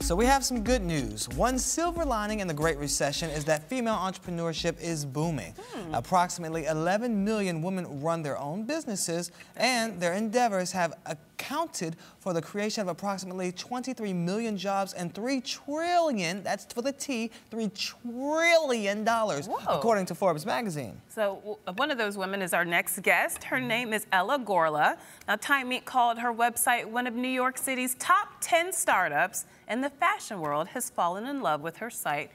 So we have some good news. One silver lining in the Great Recession is that female entrepreneurship is booming. Approximately 11 million women run their own businesses, and their endeavors have accounted for the creation of approximately 23 million jobs and $3 trillion, that's for the T, $3 trillion, according to Forbes magazine. So one of those women is our next guest. Her name is Ella Gorgla. Now, Time Inc. called her website one of New York City's top 10 startups, and the fashion world has fallen in love with her site,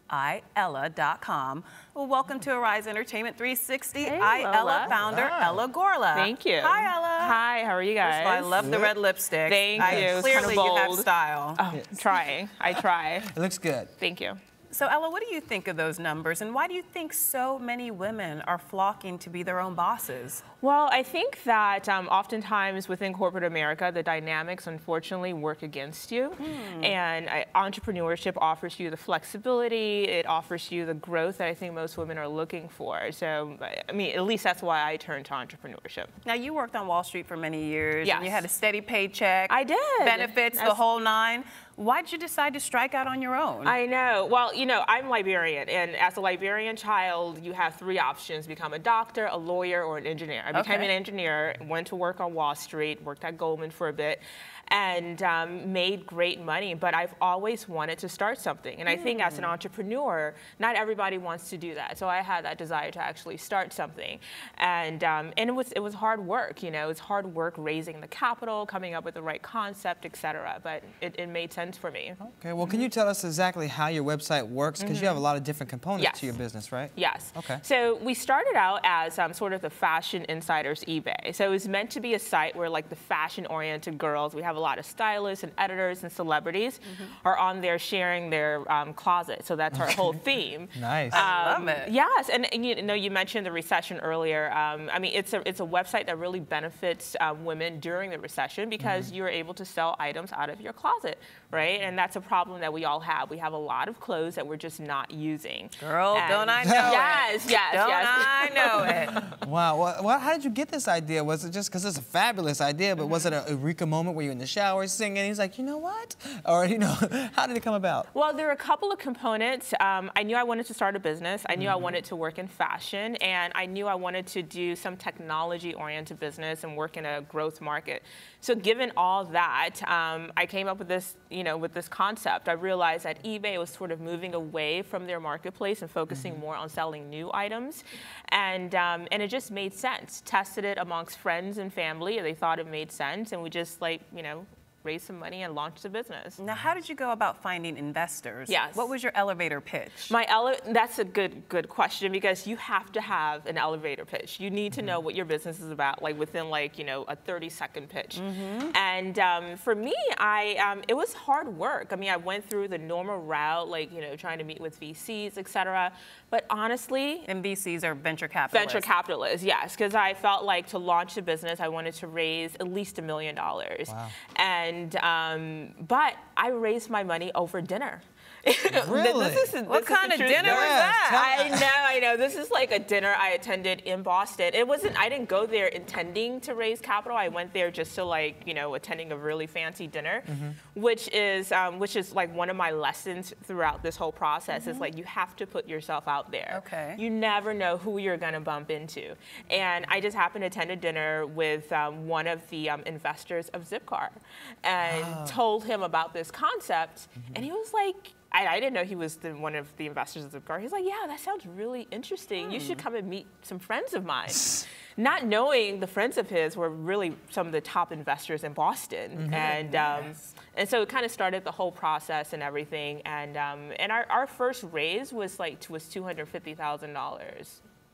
iella.com. Well, welcome to Arise Entertainment 360. Hey, iella founder Ella Gorgla. Thank you. Hi, Ella. Hi, how are you guys? First of all, I love the red lipstick. Thank you. Clearly, you have style. Oh, trying. I try. It looks good. Thank you. So, Ella, what do you think of those numbers, and why do you think so many women are flocking to be their own bosses? Well, I think that oftentimes within corporate America, the dynamics unfortunately work against you. And entrepreneurship offers you the flexibility, it offers you the growth that I think most women are looking for. So, I mean, at least that's why I turned to entrepreneurship. Now, you worked on Wall Street for many years. Yes. And you had a steady paycheck. I did. Benefits, the whole nine. Why did you decide to strike out on your own? I know. Well, you know, I'm Liberian, and as a Liberian child, you have three options: become a doctor, a lawyer, or an engineer. I became an engineer, went to work on Wall Street, worked at Goldman for a bit, and made great money, but I've always wanted to start something. And I think as an entrepreneur, not everybody wants to do that. So I had that desire to actually start something. And it was hard work, you know, it's hard work raising the capital, coming up with the right concept, etc. But it made sense for me. Okay, well, can you tell us exactly how your website works? Because you have a lot of different components to your business, right? Yes. Okay. So we started out as sort of the fashion insiders eBay. So it was meant to be a site where like the fashion-oriented girls, we have a lot of stylists and editors and celebrities are on there sharing their closet. So that's our whole theme. Nice. I love it. Yes, and you know, you mentioned the recession earlier. I mean, it's a website that really benefits women during the recession because you're able to sell items out of your closet, right? And that's a problem that we all have. We have a lot of clothes that we're just not using. Girl, And don't I know yes, it? Yes, don't yes. I know it? Wow. Well, how did you get this idea? Was it just because it's a fabulous idea, but was it a eureka moment where you're in the shower singing? He's like, you know what? Or, you know, how did it come about? Well, there are a couple of components. I knew I wanted to start a business. I knew I wanted to work in fashion, and I knew I wanted to do some technology-oriented business and work in a growth market. So given all that, I came up with this, you know, with this concept. I realized that eBay was sort of moving away from their marketplace and focusing more on selling new items, and it just made sense. Tested it amongst friends and family, and they thought it made sense, and we just like, you know, raised some money and launched the business. Now, how did you go about finding investors? Yes. What was your elevator pitch? That's a good question, because you have to have an elevator pitch. You need to know what your business is about, like within like, you know, a 30-second pitch. And for me, it was hard work. I mean, I went through the normal route, like, you know, trying to meet with VCs, etc. But honestly, And VCs are venture capitalists. venture capitalists, yes, because I felt like to launch a business, I wanted to raise at least $1 million. Wow. And but I raised my money over dinner. Really? What kind of dinner was that? I know. This is like a dinner I attended in Boston. It wasn't, I didn't go there intending to raise capital. I went there just to like, you know, attending a really fancy dinner, which is like one of my lessons throughout this whole process is like, you have to put yourself out there. Okay. You never know who you're gonna bump into. And I just happened to attend a dinner with one of the investors of Zipcar and told him about this concept, and he was like, I didn't know he was one of the investors of Zipcar. He's like, yeah, that sounds really interesting. You should come and meet some friends of mine. Not knowing the friends of his were really some of the top investors in Boston. And so it kind of started the whole process and everything. And our first raise was $250,000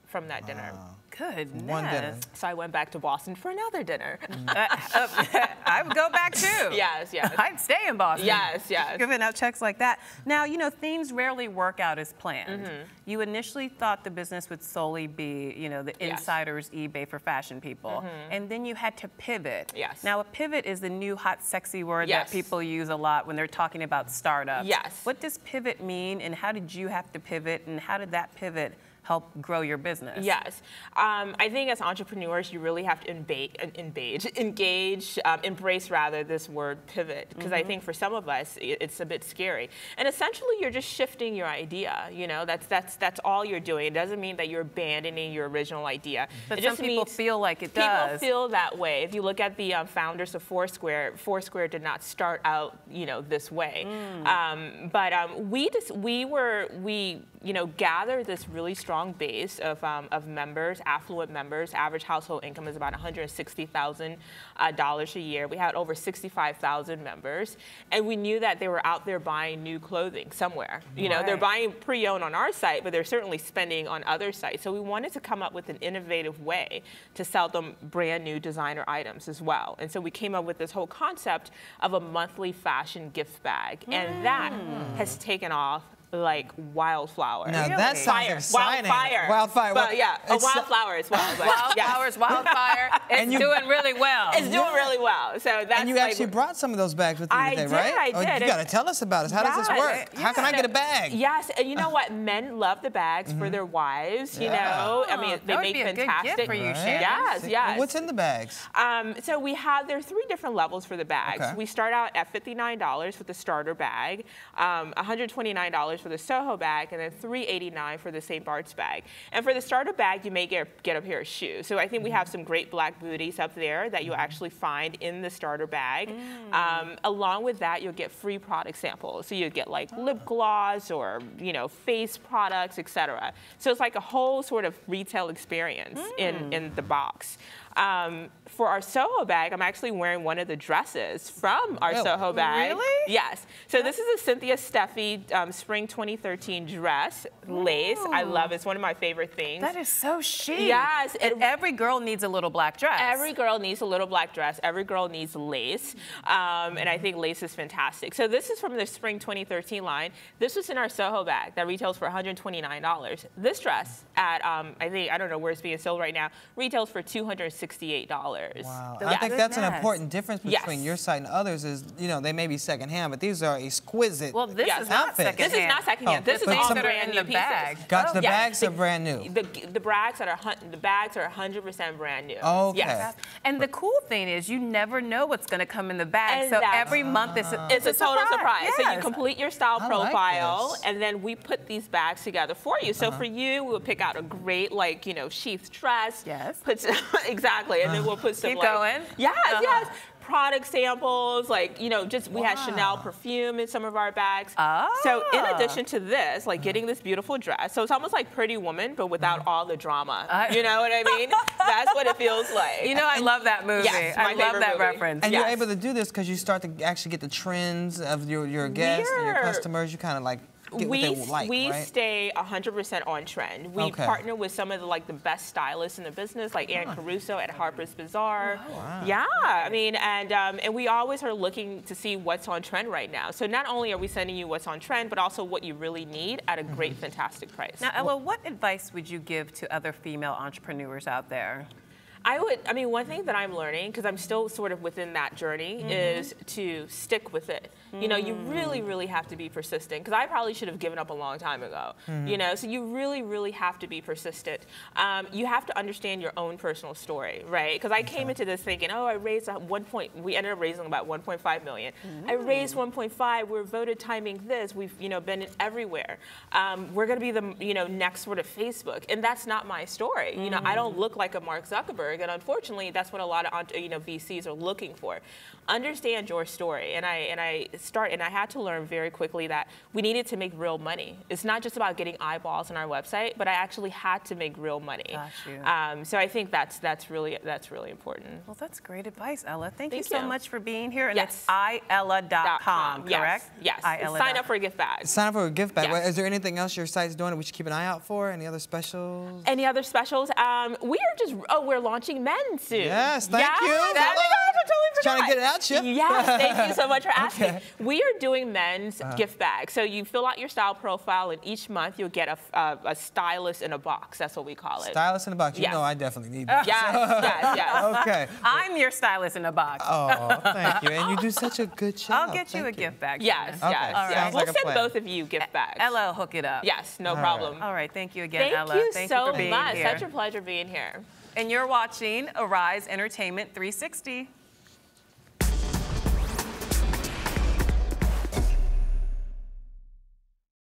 from that dinner. Goodness. One dinner. So I went back to Boston for another dinner. I would go back too. Yes, yes. I'd stay in Boston. Yes, yes. Giving out checks like that. Now, you know, things rarely work out as planned. You initially thought the business would solely be, you know, the insiders eBay for fashion people. And then you had to pivot. Yes. Now, a pivot is the new hot, sexy word that people use a lot when they're talking about startups. Yes. What does pivot mean, and how did you have to pivot, and how did that pivot help grow your business? Yes. I think as entrepreneurs, you really have to embrace rather this word pivot, because I think for some of us, it's a bit scary. And essentially, you're just shifting your idea. You know, that's all you're doing. It doesn't mean that you're abandoning your original idea. But it some just people feel like it does. People feel that way. If you look at the founders of Foursquare, Foursquare did not start out, you know, this way. We gathered this really strong base of members, affluent members. Average household income is about $160,000 a year. We had over 65,000 members, and we knew that they were out there buying new clothing somewhere. You know, they're buying pre-owned on our site, but they're certainly spending on other sites. So we wanted to come up with an innovative way to sell them brand new designer items as well. And so we came up with this whole concept of a monthly fashion gift bag, and that has taken off like wildflower. Now that sounds exciting. Wildfire. But yeah, a wildflower as well. Wildflowers, wildfire. It's doing really well. It's doing really well. So that's. And you actually brought some of those bags with you today, right? I did. You got to tell us about it. How does this work? How can I get a bag? Yes, and you know what? Men love the bags for their wives. You know, I mean, they make fantastic. That would be a good gift for you, Shannon. Yes, yes. What's in the bags? So there are 3 different levels for the bags. Okay. We start out at $59 for the starter bag, $129 for the Soho bag, and then $389 for the St. Bart's bag. And for the starter bag, you may get a pair of shoes. So I think we have some great black booties up there that you'll actually find in the starter bag. Along with that, you'll get free product samples. So you'll get like lip gloss or, you know, face products, etc. So it's like a whole sort of retail experience in the box. For our Soho bag, I'm actually wearing one of the dresses from our Soho bag. Really? Yes. So this is a Cynthia Steffi Spring 2013 dress, lace. I love it. It's one of my favorite things. That is so chic. Yes. And every girl needs a little black dress. Every girl needs a little black dress. Every girl needs lace. And I think lace is fantastic. So this is from the Spring 2013 line. This was in our Soho bag that retails for $129. This dress at, I don't know where it's being sold right now, retails for $268. Wow. I think that's an important difference between your site and others is, you know, they may be secondhand, but these are exquisite. Well, this is not secondhand. This is not secondhand. This is all brand new pieces. Gotcha. The bags are brand new. The bags are 100% brand new. Okay. Yes. And the cool thing is you never know what's going to come in the bag. So every month it's a total surprise. Yes. So you complete your style profile, and then we put these bags together for you. So for you, we'll pick out a great, like, you know, sheath dress. Yes. Exactly. And then we'll put some, keep going. Yes, yes. Product samples, like, you know, we had Chanel perfume in some of our bags. So in addition to this, like getting this beautiful dress, so it's almost like Pretty Woman, but without all the drama. You know what I mean? That's what it feels like. You know, I love that movie. Yes, I love that reference. And you're able to do this because you start to actually get the trends of your guests and your customers. You kind of like get what they like, we right? stay 100% on trend. We partner with some of the best stylists in the business, like Ann Caruso at Harper's Bazaar. Yeah, I mean, and we always are looking to see what's on trend right now. So not only are we sending you what's on trend, but also what you really need at a great, fantastic price. Now, Ella, what advice would you give to other female entrepreneurs out there? I mean, one thing that I'm learning, because I'm still sort of within that journey, is to stick with it. You know, you really, really have to be persistent, because I probably should have given up a long time ago. You know, so you really, really have to be persistent. You have to understand your own personal story, right? Because I came into this thinking, oh, I raised we ended up raising about 1.5 million. I raised 1.5, we're voted timing this, we've, you know, been everywhere. We're going to be the, you know, next sort of Facebook, and that's not my story. You know, I don't look like a Mark Zuckerberg. And unfortunately, that's what a lot of VCs are looking for. Understand your story. And I had to learn very quickly that we needed to make real money. It's not just about getting eyeballs on our website, but I actually had to make real money. Got you. So I think that's really important. Well, that's great advice, Ella. Thank you so much for being here. And yes. It's iella.com, correct? Yes. Sign up for a gift bag. Sign up for a gift bag. Yes. Is there anything else your site's doing that we should keep an eye out for? Any other specials? Any other specials? We're launching men soon. Yes, thank you. That's totally forgot. trying to get it out you. Yes, thank you so much for asking. Okay. We are doing men's gift bags. So you fill out your style profile, and each month you'll get a stylist in a box. That's what we call it. Stylist in a box. You Yes. know I definitely need that. Yes. Okay. I'm your stylist in a box. Oh, thank you. And you do such a good job. I'll get you a gift bag. Yes, Shannon. yes, Okay. yes. Sounds We'll like a send plan. both of you gift bags. Ella will hook it up. Yes, no All right. problem. All right, thank you again, Thank Ella. you Thank so you for being much. here. Such a pleasure being here. And you're watching Arise Entertainment 360.